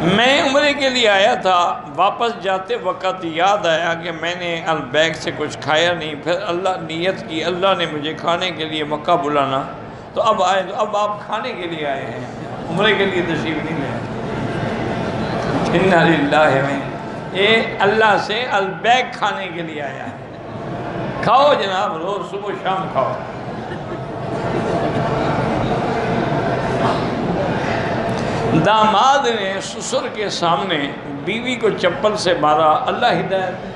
میں عمرے کے لیے آیا تھا، واپس جاتے وقت یاد آیا کہ میں نے البیک سے کچھ کھایا نہیں، پھر اللہ نیت کی اللہ نے مجھے کھانے کے لیے مکہ بلانا، تو اب آئے، تو اب آپ کھانے کے لیے آئے ہیں، عمرے کے لیے تشریف نہیں لے آئے۔ انا للہ و یہ اللہ سے البیک کھانے کے لیے آیا ہے۔ کھاؤ جناب، روز صبح شام کھاؤ۔ داماد نے سسر کے سامنے بیوی کو چپل سے مارا، اللہ ہدایت۔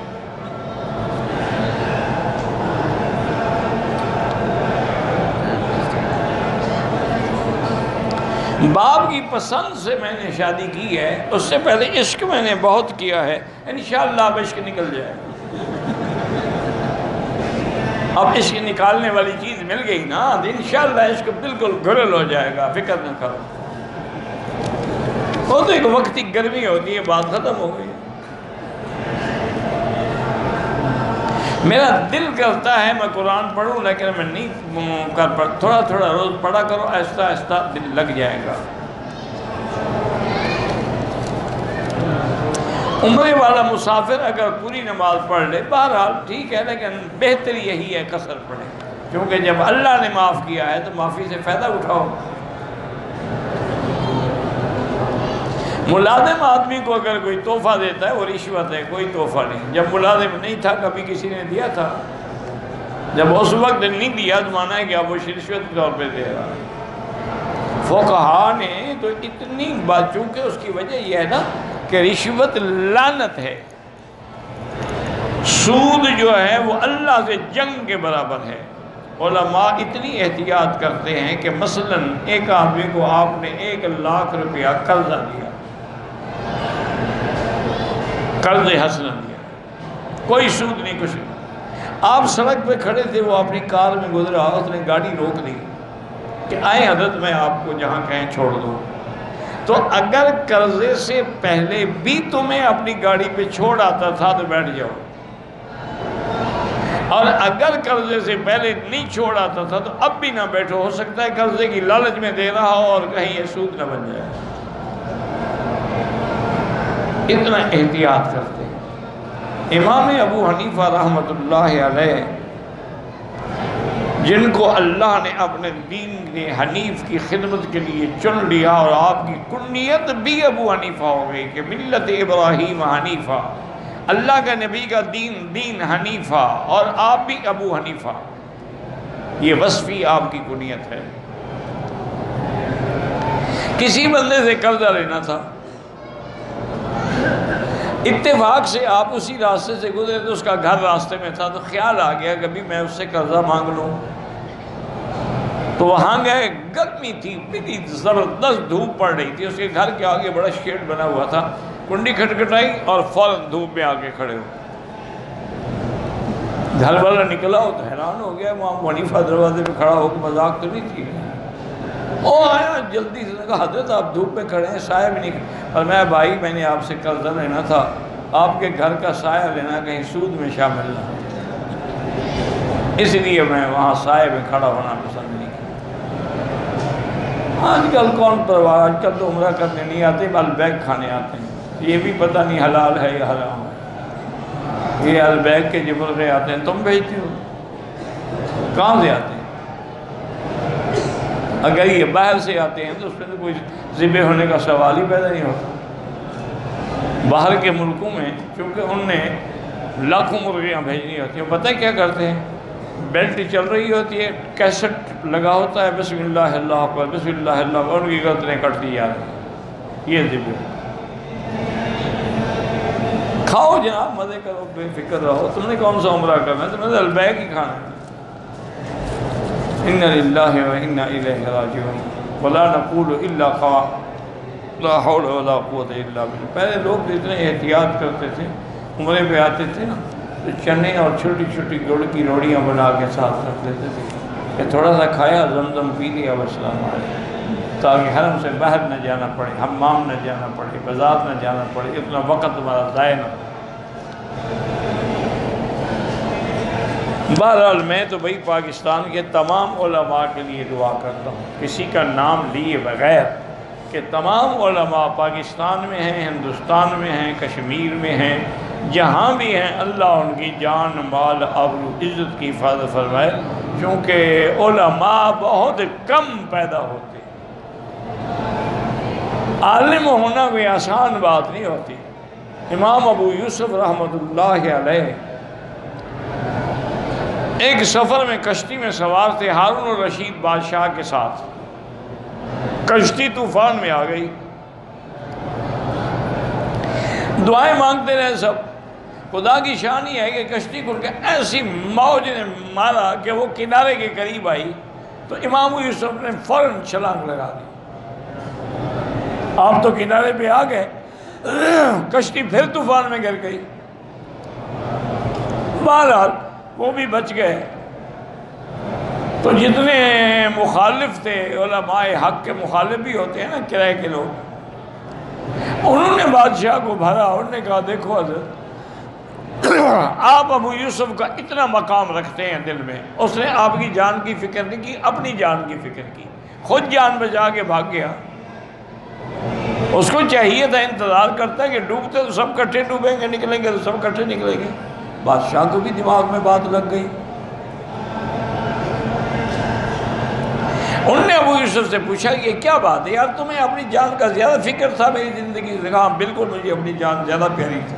باپ کی پسند سے میں نے شادی کی ہے، اس سے پہلے عشق میں نے بہت کیا ہے، انشاءاللہ اب عشق نکل جائے۔ اب عشق نکالنے والی چیز مل گئی نا، انشاءاللہ عشق بالکل گھرل ہو جائے گا، فکر نہ کرو۔ وہ تو ایک وقتی گرمی ہوتی ہے، بات ختم ہو گئی۔ میرا دل کرتا ہے میں قرآن پڑھوں، لیکن میں نہیں کر پڑھ، تھوڑا تھوڑا روز پڑھا کرو، آہستہ آہستہ دل لگ جائے گا۔ عمرے والا مسافر اگر پوری نماز پڑھ لے بہرحال ٹھیک ہے، لیکن بہتر یہی ہے قصر پڑھے، کیونکہ جب اللہ نے معاف کیا ہے تو معافی سے فائدہ اٹھاؤ۔ ملازم آدمی کو اگر کوئی تحفہ دیتا ہے وہ رشوت ہے، کوئی تحفہ نہیں۔ جب ملازم نہیں تھا کبھی کسی نے دیا تھا، جب اس وقت نہیں دیا تو مانا ہے کہ اب وہ رشوت کے طور پہ دے رہا ہے۔ فقہا نے تو اتنی بات، چونکہ اس کی وجہ یہ ہے نا کہ رشوت لعنت ہے، سود جو ہے وہ اللہ سے جنگ کے برابر ہے۔ علماء اتنی احتیاط کرتے ہیں کہ مثلاً ایک آدمی کو آپ نے 1,00,000 روپیہ قرضہ دیا، قرض حسنہ دیا، کوئی سود نہیں، کچھ نہیں، آپ سڑک پہ کھڑے تھے، وہ اپنی کار میں گزرا، اس نے گاڑی روک لی کہ آئے حضرت میں آپ کو جہاں کہیں چھوڑ دوں، تو اگر قرضے سے پہلے بھی تمہیں اپنی گاڑی پہ چھوڑ آتا تھا تو بیٹھ جاؤ، اور اگر قرضے سے پہلے نہیں چھوڑ آتا تھا تو اب بھی نہ بیٹھو، ہو سکتا ہے قرضے کی لالچ میں دے رہا ہو اور کہیں یہ سود نہ بن جائے۔ اتنا احتیاط کرتے ہیں۔ امام ابو حنیفہ رحمۃ اللہ علیہ، جن کو اللہ نے اپنے دین نے حنیف کی خدمت کے لیے چن لیا، اور آپ کی کنیت بھی ابو حنیفہ ہو گئی کہ ملت ابراہیم حنیفہ، اللہ کا نبی کا دین حنیفہ، اور آپ بھی ابو حنیفہ، یہ وصفی آپ کی کنیت ہے۔ کسی بندے سے قرضہ لینا تھا، اتفاق سے آپ اسی راستے سے گزرے تو اس کا گھر راستے میں تھا، تو خیال آ گیا کبھی میں اس سے قرضہ مانگ لوں، تو وہاں گئے، گرمی تھی، بڑی زبردست دھوپ پڑ رہی تھی، اس کے گھر کے آگے بڑا شیڈ بنا ہوا تھا، کنڈی کھٹکھٹائی اور فوراً دھوپ میں آگے کھڑے ہو۔ گھر والا نکلا ہو تو حیران ہو گیا، امام حنیفہ دروازے پہ کھڑا ہو کے مذاق تو نہیں تھی، وہ آیا جلدی سے کہا حضرت آپ دھوپ میں کھڑے ہیں، سایہ بھی نہیں، اور میں بھائی میں نے آپ سے قرضہ لینا تھا، آپ کے گھر کا سایہ لینا کہیں سود میں شامل نہ، اس لیے میں وہاں سایہ میں کھڑا ہونا پسند نہیں کرتا۔ آج کل کون پرواہ، آج کل تو عمرہ کرنے نہیں آتے، البیک کھانے آتے ہیں، یہ بھی پتہ نہیں حلال ہے یا حرام ہے، یہ البیک کے جبرے آتے ہیں، تم بھیجتے ہو، کہاں سے آتے ہیں؟ اگر یہ باہر سے آتے ہیں تو اس میں تو کوئی ذبح ہونے کا سوال ہی پیدا نہیں ہوتا۔ باہر کے ملکوں میں چونکہ ان نے لاکھوں مرغیاں بھیجنی ہوتی ہیں، پتہ ہے کیا کرتے ہیں، بیلٹ چل رہی ہوتی ہے، کیسٹ لگا ہوتا ہے، بسم اللہ اللہ اکبر بسم اللہ اللہ اکبر، ان کی گردنیں کٹ دی جا رہی، یہ ذبح۔ کھاؤ جناب، مزے کرو، بے فکر رہو، تم نے کون سا عمرہ کرنا ہے، تمہیں تو البیک ہی کھانا ہے۔ اِنَّ لِلَّهِ وَإِنَّا إِلَيْهِ رَاجِعُونَ وَلَا نَقُولُ إِلَّا لَا حَوْلَ وَلَا قُوَّةَ إِلَّا بِاللَّهِ۔ پہلے لوگ اتنے احتیاط کرتے تھے، عمرے پہ آتے تھے نا تو چنے اور چھوٹی چھوٹی گڑ کی روڑیاں بنا کے ساتھ رکھ لیتے تھے کہ تھوڑا سا کھایا، زمزم پی لیا، والسلام علیکم، تاکہ حرم سے باہر نہ جانا پڑے، حمام نہ جانا پڑے، بازار نہ جانا پڑے، اتنا وقت تمہارا ضائع نہ ہو۔ بہرحال میں تو بھائی پاکستان کے تمام علماء کے لیے دعا کرتا ہوں، کسی کا نام لیے بغیر کہ تمام علماء پاکستان میں ہیں، ہندوستان میں ہیں، کشمیر میں ہیں، جہاں بھی ہیں، اللہ ان کی جان مال آبرو عزت کی حفاظت فرمائے، کیونکہ علماء بہت کم پیدا ہوتے ہیں۔ عالم ہونا کوئی آسان بات نہیں ہوتی۔ امام ابو یوسف رحمۃ اللہ علیہ ایک سفر میں کشتی میں سوار تھے ہارون الرشید بادشاہ کے ساتھ۔ کشتی طوفان میں آ گئی، دعائیں مانگتے رہے سب۔ خدا کی شان یہ ہے کہ کشتی کو ایسی موج نے مارا کہ وہ کنارے کے قریب آئی تو امام یوسف نے فوراً چھلانگ لگا دی۔ آپ تو کنارے پہ آ گئے، کشتی پھر طوفان میں گر گئی۔ بہرحال وہ بھی بچ گئے۔ تو جتنے مخالف تھے، علماء حق کے مخالف بھی ہوتے ہیں نا کرائے کے لوگ، انہوں نے بادشاہ کو بھرا، انہوں نے کہا دیکھو حضرت، آپ ابو یوسف کا اتنا مقام رکھتے ہیں دل میں، اس نے آپ کی جان کی فکر نہیں کی، اپنی جان کی فکر کی، خود جان بچا کے بھاگ گیا۔ اس کو چاہیے تھا انتظار کرتا ہے کہ ڈوبتے تو سب کٹھے ڈوبیں گے، نکلیں گے تو سب کٹھے نکلیں گے۔ بادشاہ کو بھی دماغ میں بات لگ گئی۔ انہوں نے ابو یوسف سے پوچھا کہ کیا بات ہے یار، تمہیں اپنی جان کا زیادہ فکر تھا میری زندگی سے؟ کہا بالکل، مجھے اپنی جان زیادہ پیاری تھی۔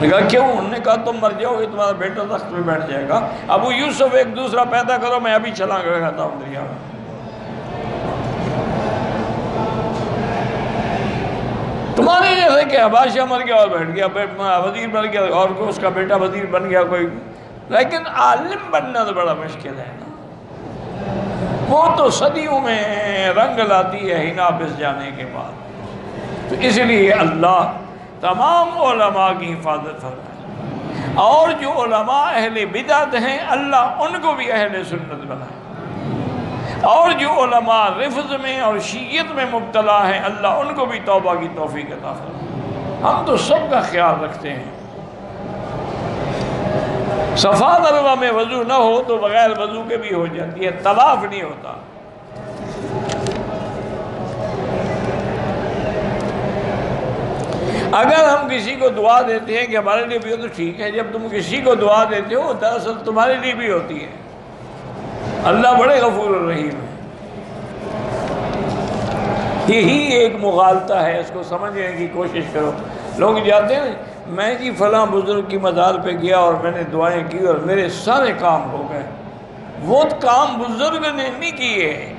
نے کہا کیوں؟ انہوں نے کہا تم مر جاؤ گے، تمہارا بیٹا تخت پہ بیٹھ جائے گا۔ ابو یوسف ایک دوسرا پیدا کرو، میں ابھی چھلانگ لگاتا ہوں دریا میں۔ تمہارے جیسے کہ بادشاہ مر گیا اور بیٹھ گیا، وزیر بن گیا اور اس کا بیٹا وزیر بن گیا کوئی، لیکن عالم بننا تو بڑا مشکل ہے نا، وہ تو صدیوں میں رنگ لاتی ہے حنا بس جانے کے بعد۔ تو اس لیے اللہ تمام علماء کی حفاظت فرمائے، اور جو علماء اہل بدعت ہیں اللہ ان کو بھی اہل سنت بنائے، اور جو علماء رفض میں اور شیعت میں مبتلا ہیں اللہ ان کو بھی توبہ کی توفیق عطا فرمائے۔ ہم تو سب کا خیال رکھتے ہیں۔ صفا مروا میں وضو نہ ہو تو بغیر وضو کے بھی ہو جاتی ہے، طواف نہیں ہوتا۔ اگر ہم کسی کو دعا دیتے ہیں کہ ہمارے لیے بھی ہو تو ٹھیک ہے، جب تم کسی کو دعا دیتے ہو دراصل تمہارے لیے بھی ہوتی ہے۔ اللہ بڑے غفور الرحیم ہے۔ یہی ایک مغالطہ ہے، اس کو سمجھنے کی کوشش کرو۔ لوگ جاتے ہیں میں جی فلاں بزرگ کی مزار پہ گیا اور میں نے دعائیں کی اور میرے سارے کام ہو گئے۔ وہ کام بزرگ نے نہیں کیے،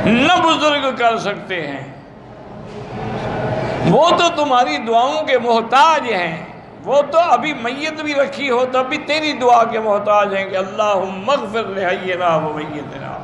نہ بزرگ کر سکتے ہیں، وہ تو تمہاری دعاؤں کے محتاج ہیں۔ وہ تو ابھی میت بھی رکھی ہو تب بھی تیری دعا کے محتاج ہیں کہ اللہم اغفر لحینا و میتنا۔